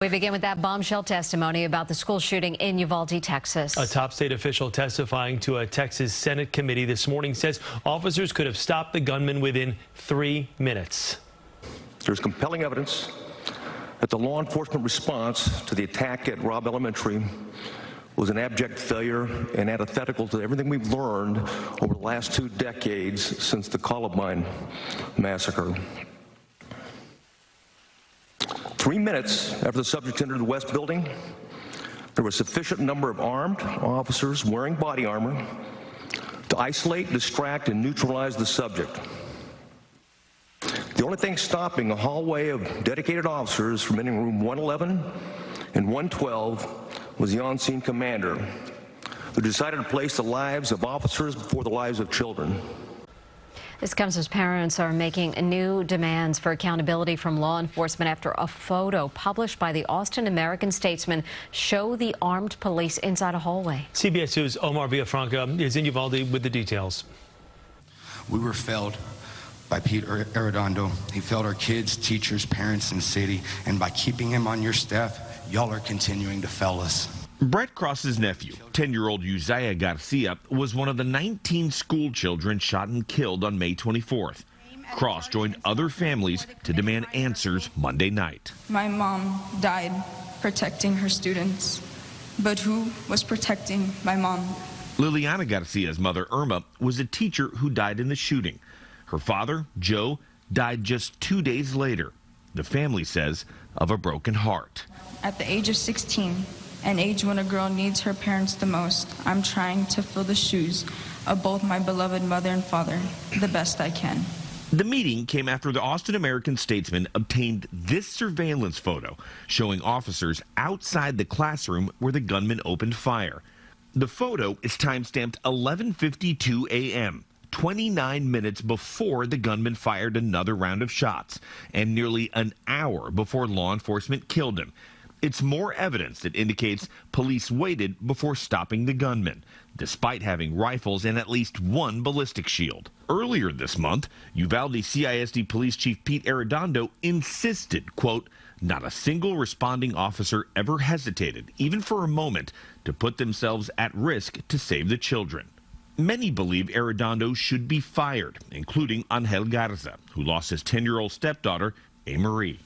We begin with that bombshell testimony about the school shooting in Uvalde, Texas. A top state official testifying to a Texas Senate committee this morning says officers could have stopped the gunman within 3 minutes. There's compelling evidence that the law enforcement response to the attack at Robb Elementary was an abject failure and antithetical to everything we've learned over the last 2 decades since the Columbine massacre. 3 minutes after the subject entered the West Building, there was a sufficient number of armed officers wearing body armor to isolate, distract, and neutralize the subject. The only thing stopping a hallway of dedicated officers from entering room 111 and 112 was the on-scene commander, who decided to place the lives of officers before the lives of children. This comes as parents are making new demands for accountability from law enforcement after a photo published by the Austin American-Statesman show the armed police inside a hallway. CBS News' Omar Villafranca is in Uvalde with the details. We were failed by Pete Arredondo. He failed our kids, teachers, parents, and city. And by keeping him on your staff, y'all are continuing to fail us. Brett Cross's nephew, 10-year-old Uzziah Garcia, was one of the 19 school children shot and killed on May 24th. Cross joined other families to demand answers Monday night. My mom died protecting her students, but who was protecting my mom? Liliana Garcia's mother, Irma, was a teacher who died in the shooting. Her father, Joe, died just 2 days later. The family says of a broken heart. At the age of 16, an age when a girl needs her parents the most, I'm trying to fill the shoes of both my beloved mother and father the best I can. The meeting came after the Austin American-Statesman obtained this surveillance photo showing officers outside the classroom where the gunman opened fire. The photo is timestamped 11:52 a.m., 29 minutes before the gunman fired another round of shots, and nearly an hour before law enforcement killed him. It's more evidence that indicates police waited before stopping the gunman, despite having rifles and at least one ballistic shield. Earlier this month, Uvalde CISD Police Chief Pete Arredondo insisted, quote, not a single responding officer ever hesitated, even for a moment, to put themselves at risk to save the children. Many believe Arredondo should be fired, including Angel Garza, who lost his 10-year-old stepdaughter, A. Marie.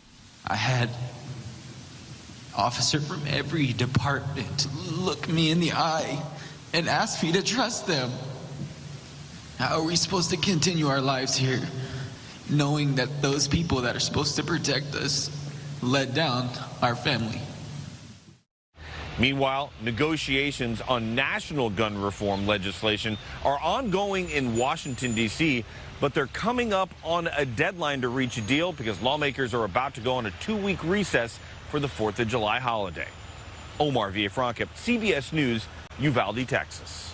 I had officer from every department look me in the eye and ask me to trust them. How are we supposed to continue our lives here, knowing that those people that are supposed to protect us let down our family? Meanwhile, negotiations on national gun reform legislation are ongoing in Washington, D.C., but they're coming up on a deadline to reach a deal because lawmakers are about to go on a 2-week recess for the 4th of July holiday. Omar Villafranca, CBS News, Uvalde, Texas.